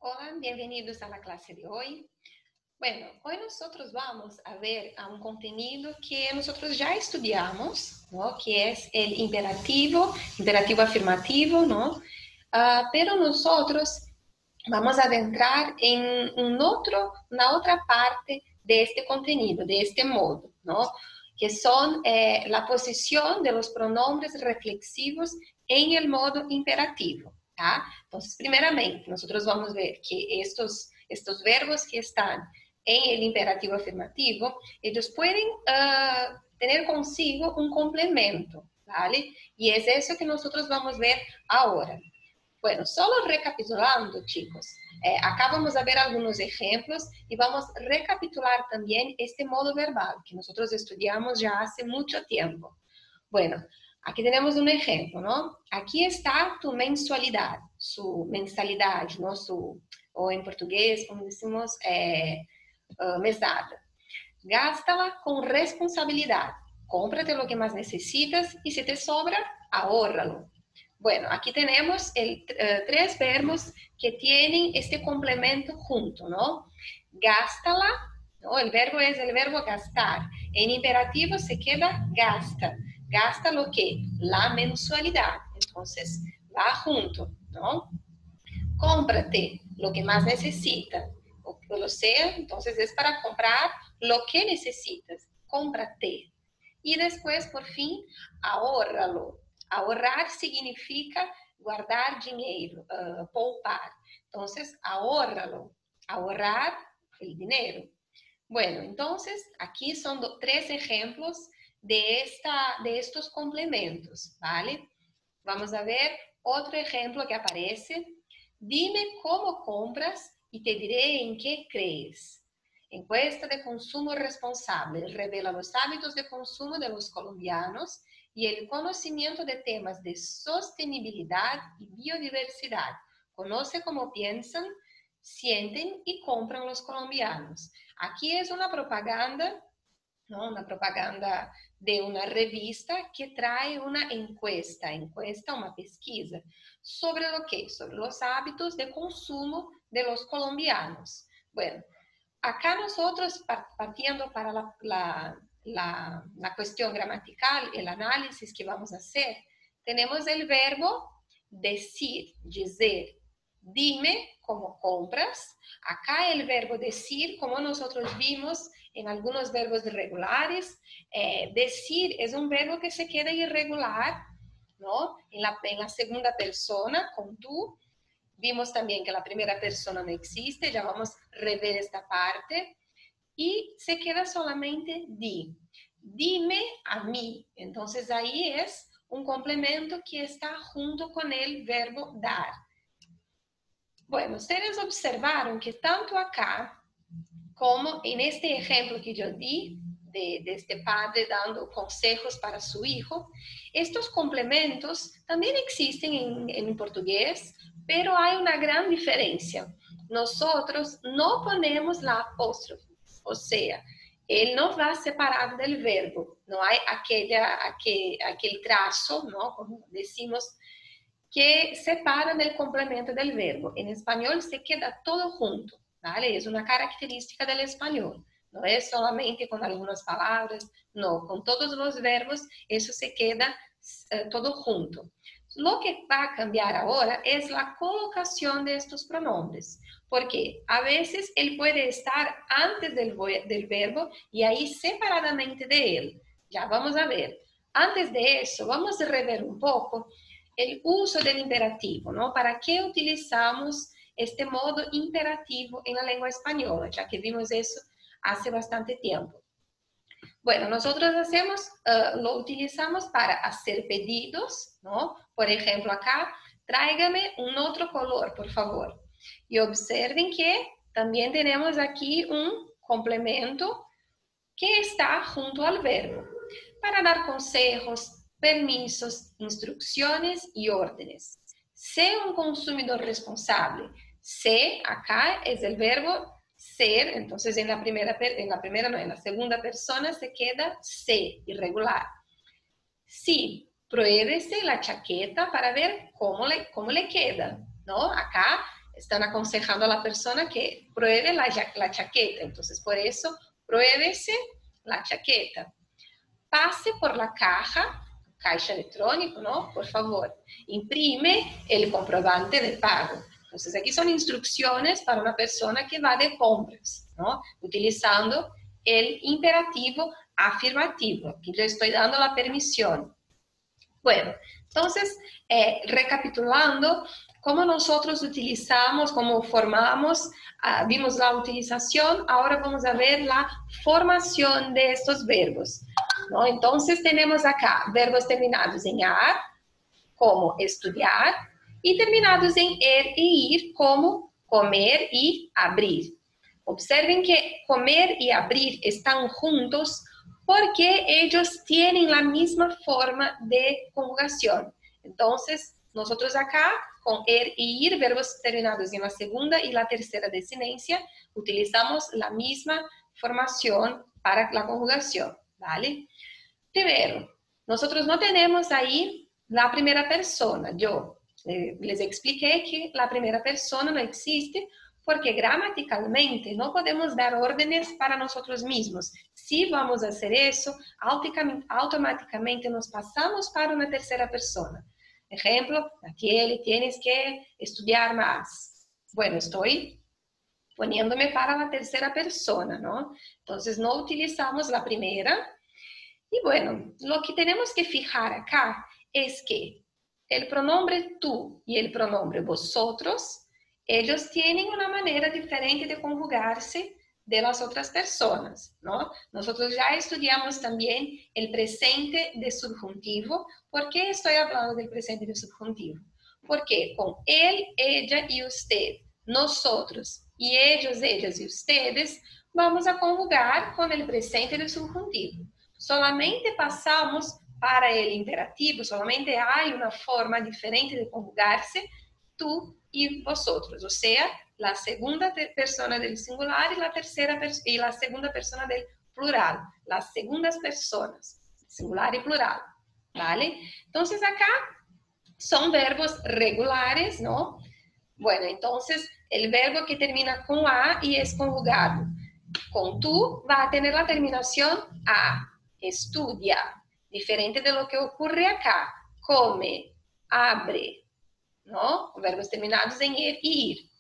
Hola, bienvenidos a la clase de hoy. Bueno, hoy nosotros vamos a ver a un contenido que nosotros ya estudiamos, ¿no? Que es el imperativo afirmativo, ¿no? Pero nosotros vamos a adentrar en una otra parte de este contenido, de este modo, ¿no? Que son la posición de los pronombres reflexivos en el modo imperativo, ¿tá? Entonces, primeramente, nosotros vamos a ver que estos verbos que están en el imperativo afirmativo, ellos pueden tener consigo un complemento, ¿vale? Y es eso que nosotros vamos a ver ahora. Bueno, solo recapitulando, chicos, acá vamos a ver algunos ejemplos y vamos a recapitular también este modo verbal que nosotros estudiamos ya hace mucho tiempo. Bueno, aquí tenemos un ejemplo, ¿no? Aquí está tu mensualidad, su mensalidad, ¿no? O en portugués, como decimos, mesada. Gástala con responsabilidad. Cómprate lo que más necesitas y si te sobra, ahórralo. Bueno, aquí tenemos tres verbos que tienen este complemento junto, ¿no? Gástala, ¿no? El verbo es el verbo gastar. En imperativo se queda gasta. Gasta lo que? La mensualidad. Entonces, va junto, ¿no? Cómprate lo que más necesitas. O sea, entonces es para comprar lo que necesitas. Cómprate. Y después, por fin, ahórralo. Ahorrar significa guardar dinero, poupar. Entonces, ahórralo. Ahorrar el dinero. Bueno, entonces, aquí son tres ejemplos de estos complementos, ¿vale? Vamos a ver otro ejemplo que aparece. Dime cómo compras y te diré en qué crees. Encuesta de consumo responsable revela los hábitos de consumo de los colombianos y el conocimiento de temas de sostenibilidad y biodiversidad. Conoce cómo piensan, sienten y compran los colombianos. Aquí es una propaganda, ¿no? Una propaganda de una revista que trae una encuesta, una pesquisa, sobre lo que, sobre los hábitos de consumo de los colombianos. Bueno, acá nosotros, partiendo para la cuestión gramatical, el análisis que vamos a hacer, tenemos el verbo decir, dizer. Dime cómo compras. Acá el verbo decir, como nosotros vimos en algunos verbos irregulares, decir es un verbo que se queda irregular, ¿no? En la segunda persona, con tú. Vimos también que la primera persona no existe, ya vamos a rever esta parte. Y se queda solamente di. Dime a mí. Entonces ahí es un complemento que está junto con el verbo dar. Bueno, ustedes observaron que tanto acá como en este ejemplo que yo di de este padre dando consejos para su hijo, estos complementos también existen en portugués, pero hay una gran diferencia. Nosotros no ponemos la apóstrofe, o sea, él no va separado del verbo, no hay aquel trazo, ¿no? Como decimos, que separan el complemento del verbo. En español se queda todo junto, ¿vale? Es una característica del español. No es solamente con algunas palabras, no, con todos los verbos eso se queda todo junto. Lo que va a cambiar ahora es la colocación de estos pronombres, porque a veces él puede estar antes del verbo y ahí separadamente de él. Ya vamos a ver. Antes de eso, vamos a rever un poco el uso del imperativo, ¿no? ¿Para qué utilizamos este modo imperativo en la lengua española? Ya que vimos eso hace bastante tiempo. Bueno, nosotros lo utilizamos para hacer pedidos, ¿no? Por ejemplo, acá, tráigame un otro color, por favor. Y observen que también tenemos aquí un complemento que está junto al verbo para dar consejos, permisos, instrucciones y órdenes. Sé un consumidor responsable. Sé, acá es el verbo ser, entonces en la segunda persona se queda sé, irregular. Sí, pruébese la chaqueta para ver cómo le queda, ¿no? Acá están aconsejando a la persona que pruebe la chaqueta. Entonces, por eso, pruébese la chaqueta. Pase por la caixa electrónico, ¿no? Por favor, imprime el comprobante de pago. Entonces, aquí son instrucciones para una persona que va de compras, ¿no? Utilizando el imperativo afirmativo. Aquí yo estoy dando la permisión. Bueno, entonces, recapitulando, cómo nosotros utilizamos, cómo formamos, vimos la utilización, ahora vamos a ver la formación de estos verbos, ¿no? Entonces, tenemos acá verbos terminados en ar, como estudiar, y terminados en er e ir, como comer y abrir. Observen que comer y abrir están juntos porque ellos tienen la misma forma de conjugación. Entonces, nosotros acá, con er y ir, verbos terminados en la segunda y la tercera desinencia, utilizamos la misma formación para la conjugación, ¿vale? Primero, nosotros no tenemos ahí la primera persona, yo. Les expliqué que la primera persona no existe porque gramaticalmente no podemos dar órdenes para nosotros mismos. Si vamos a hacer eso, automáticamente nos pasamos para una tercera persona. Ejemplo, Natiele, tienes que estudiar más. Bueno, estoy poniéndome para la tercera persona, ¿no? Entonces no utilizamos la primera. Y bueno, lo que tenemos que fijar acá es que el pronombre tú y el pronombre vosotros, ellos tienen una manera diferente de conjugarse de las otras personas, ¿no? Nosotros ya estudiamos también el presente de subjuntivo. ¿Por qué estoy hablando del presente de subjuntivo? Porque con él, ella y usted, nosotros y ellos, ellas y ustedes, vamos a conjugar con el presente de subjuntivo. Solamente pasamos para el imperativo, solamente hay una forma diferente de conjugarse tú y vosotros, o sea, la segunda persona del singular y la tercera y la segunda persona del plural, las segundas personas, singular y plural, ¿vale? Entonces acá son verbos regulares, ¿no? Bueno, entonces el verbo que termina con a y es conjugado con tú va a tener la terminación a. Estudia, diferente de lo que ocurre acá, come, abre, ¿no? Verbos terminados en ir y ir.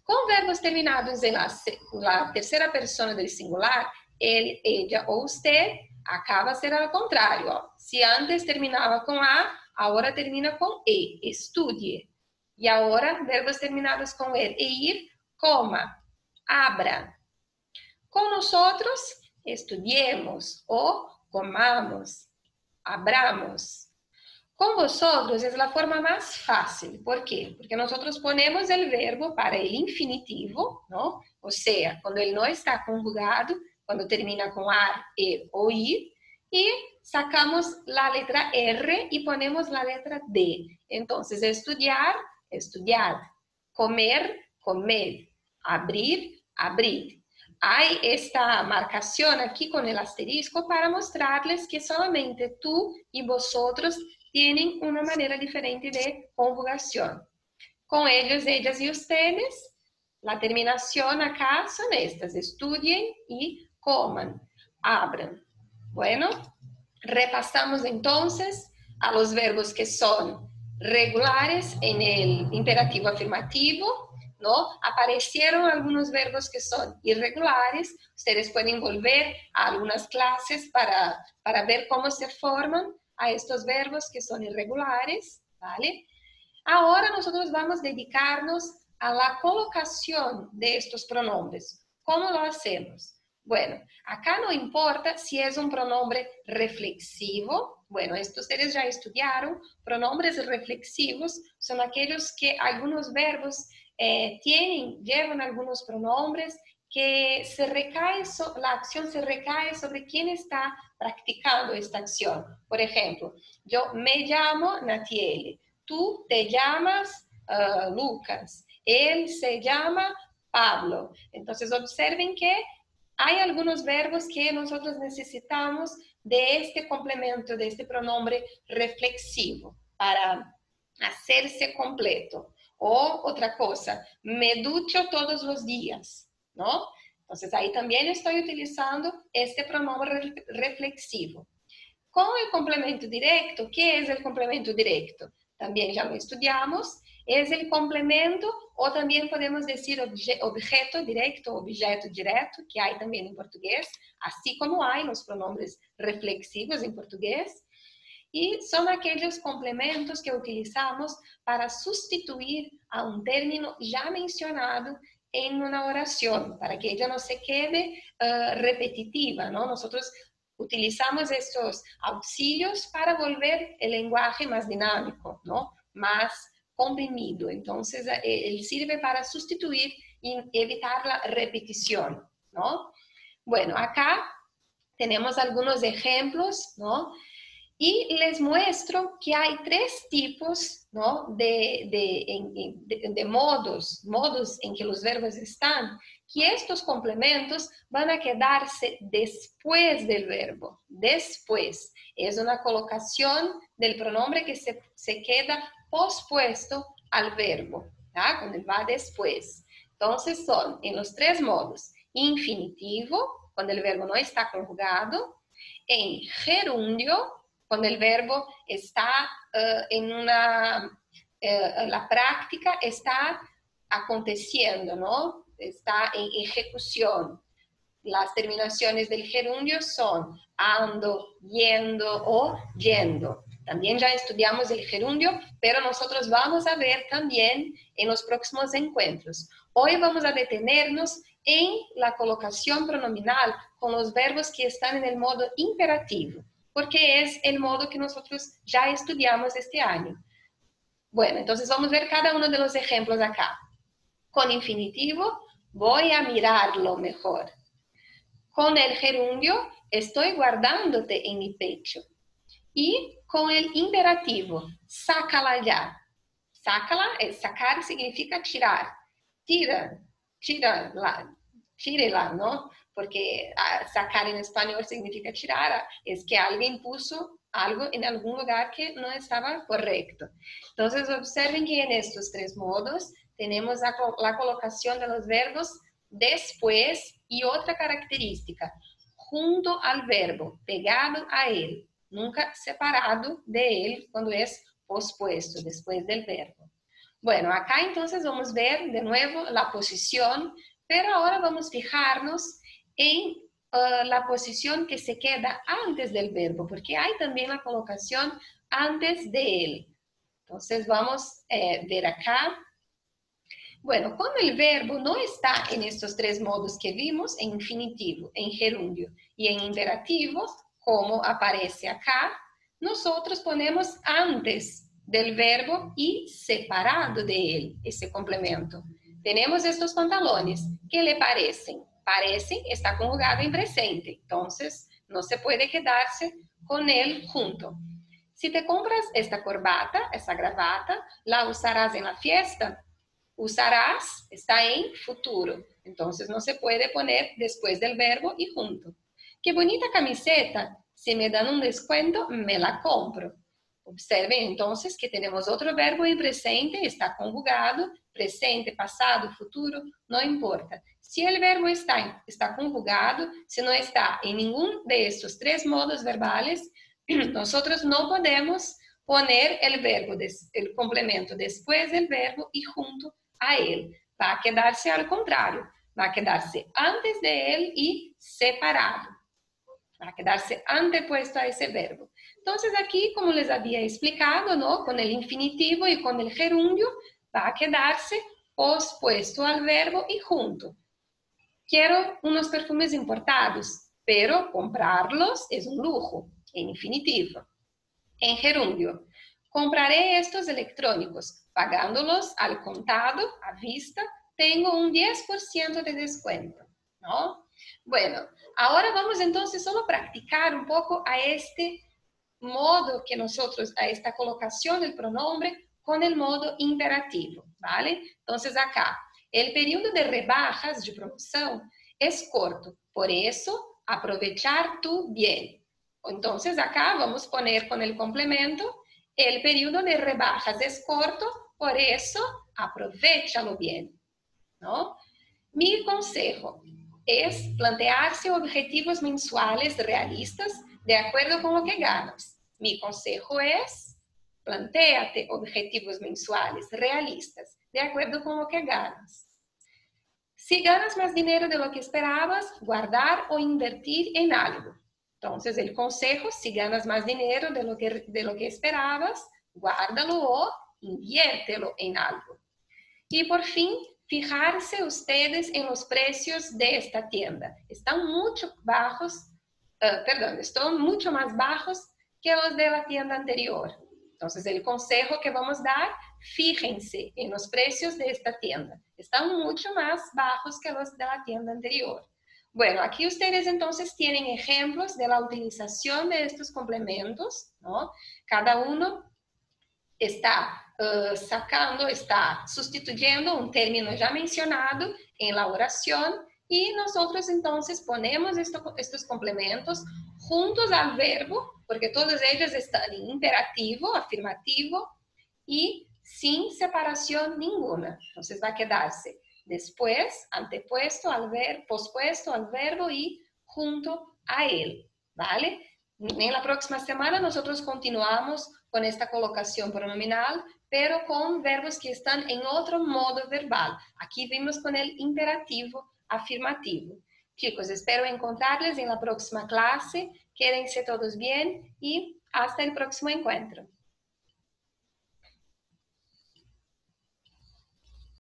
Con verbos terminados en la tercera persona del singular, él, ella o usted, acaba a ser al contrario. Si antes terminaba con a, ahora termina con e, estudie. Y ahora, verbos terminados con er e ir, coma, abra. Con nosotros, estudiemos o comamos, abramos. Con vosotros es la forma más fácil. ¿Por qué? Porque nosotros ponemos el verbo para el infinitivo, ¿no? O sea, cuando él no está conjugado, cuando termina con ar, e o ir, y sacamos la letra R y ponemos la letra D. Entonces, estudiar, estudiar, comer, comer, abrir, abrir. Hay esta marcación aquí con el asterisco para mostrarles que solamente tú y vosotros tienen una manera diferente de conjugación. Con ellos, ellas y ustedes, la terminación acá son estas: estudien y coman, abran. Bueno, repasamos entonces a los verbos que son regulares en el imperativo afirmativo, ¿no? Aparecieron algunos verbos que son irregulares. Ustedes pueden volver a algunas clases para ver cómo se forman a estos verbos que son irregulares, ¿vale? Ahora nosotros vamos a dedicarnos a la colocación de estos pronombres. ¿Cómo lo hacemos? Bueno, acá no importa si es un pronombre reflexivo. Bueno, esto ustedes ya estudiaron. Pronombres reflexivos son aquellos que algunos verbos llevan algunos pronombres que la acción se recae sobre quien está practicando esta acción. Por ejemplo, yo me llamo Natiele, tú te llamas Lucas, él se llama Pablo. Entonces observen que hay algunos verbos que nosotros necesitamos de este complemento, de este pronombre reflexivo para hacerse completo. O otra cosa, me ducho todos los días, ¿no? Entonces ahí también estoy utilizando este pronombre reflexivo. Con el complemento directo, ¿qué es el complemento directo? También ya lo estudiamos, es el complemento, o también podemos decir objeto directo, objeto directo, que hay también en portugués, así como hay los pronombres reflexivos en portugués. Y son aquellos complementos que utilizamos para sustituir a un término ya mencionado en una oración, para que ella no se quede repetitiva, ¿no? Nosotros utilizamos estos auxilios para volver el lenguaje más dinámico, ¿no? Más comprimido. Entonces, él sirve para sustituir y evitar la repetición, ¿no? Bueno, acá tenemos algunos ejemplos, ¿no? Y les muestro que hay tres tipos, ¿no? de modos en que los verbos están, que estos complementos van a quedarse después del verbo, después. Es una colocación del pronombre que se queda pospuesto al verbo, ¿tá? Cuando va después. Entonces son en los tres modos: infinitivo, cuando el verbo no está conjugado; en gerundio, cuando el verbo está la práctica está aconteciendo, ¿no? Está en ejecución. Las terminaciones del gerundio son ando, yendo o yendo. También ya estudiamos el gerundio, pero nosotros vamos a ver también en los próximos encuentros. Hoy vamos a detenernos en la colocación pronominal con los verbos que están en el modo imperativo, porque es el modo que nosotros ya estudiamos este año. Bueno, entonces vamos a ver cada uno de los ejemplos acá. Con infinitivo, voy a mirarlo mejor. Con el gerundio, estoy guardándote en mi pecho. Y con el imperativo, sácala ya. Sácala, sacar significa tirar. Tírela, ¿no? Porque sacar en español significa tirar, es que alguien puso algo en algún lugar que no estaba correcto. Entonces observen que en estos tres modos tenemos la colocación de los verbos después y otra característica, junto al verbo, pegado a él, nunca separado de él cuando es pospuesto después del verbo. Bueno, acá entonces vamos a ver de nuevo la posición, pero ahora vamos a fijarnos en la posición que se queda antes del verbo, porque hay también la colocación antes de él. Entonces vamos a ver acá. Bueno, cuando el verbo no está en estos tres modos que vimos, en infinitivo, en gerundio y en imperativo, como aparece acá, nosotros ponemos antes del verbo y separado de él ese complemento. Tenemos estos pantalones, ¿qué le parecen? Parecen, está conjugado en presente, entonces no se puede quedarse con él junto. Si te compras esta corbata, esta gravata, la usarás en la fiesta. Usarás está en futuro, entonces no se puede poner después del verbo y junto. Qué bonita camiseta, si me dan un descuento, me la compro. Observen entonces que tenemos otro verbo en presente, está conjugado, presente, pasado, futuro, no importa. Si el verbo está conjugado, si no está en ninguno de estos tres modos verbales, nosotros no podemos poner el verbo, el complemento después del verbo y junto a él. Va a quedarse al contrario, va a quedarse antes de él y separado. Va a quedarse antepuesto a ese verbo. Entonces aquí, como les había explicado, ¿no? Con el infinitivo y con el gerundio, va a quedarse pospuesto al verbo y junto. Quiero unos perfumes importados, pero comprarlos es un lujo, en infinitivo. En gerundio, compraré estos electrónicos, pagándolos al contado, a vista, tengo un 10% de descuento, ¿no? Bueno, ahora vamos entonces solo a practicar un poco a este modo que nosotros, a esta colocación del pronombre con el modo imperativo, ¿vale? Entonces acá, el periodo de rebajas de promoción es corto, por eso aprovechar tu bien. Entonces acá vamos a poner con el complemento, el periodo de rebajas es corto, por eso aprovéchalo bien, ¿no? Mi consejo es plantearse objetivos mensuales realistas de acuerdo con lo que ganas. Mi consejo es, plantéate objetivos mensuales realistas de acuerdo con lo que ganas. Si ganas más dinero de lo que esperabas, guardar o invertir en algo. Entonces, el consejo, si ganas más dinero de lo que esperabas, guárdalo o inviértelo en algo. Y por fin, fijarse ustedes en los precios de esta tienda. Están mucho más bajos que los de la tienda anterior. Entonces, el consejo que vamos a dar, fíjense en los precios de esta tienda. Están mucho más bajos que los de la tienda anterior. Bueno, aquí ustedes entonces tienen ejemplos de la utilización de estos complementos, ¿no? Cada uno está está sustituyendo un término ya mencionado en la oración y nosotros entonces ponemos estos complementos juntos al verbo, porque todos ellos están en imperativo, afirmativo y sin separación ninguna. Entonces va a quedarse después, antepuesto al verbo, pospuesto al verbo y junto a él, ¿vale? En la próxima semana nosotros continuamos con esta colocación pronominal, pero con verbos que están en otro modo verbal. Aquí vimos con el imperativo afirmativo. Chicos, espero encontrarles en la próxima clase. Quédense todos bien y hasta el próximo encuentro.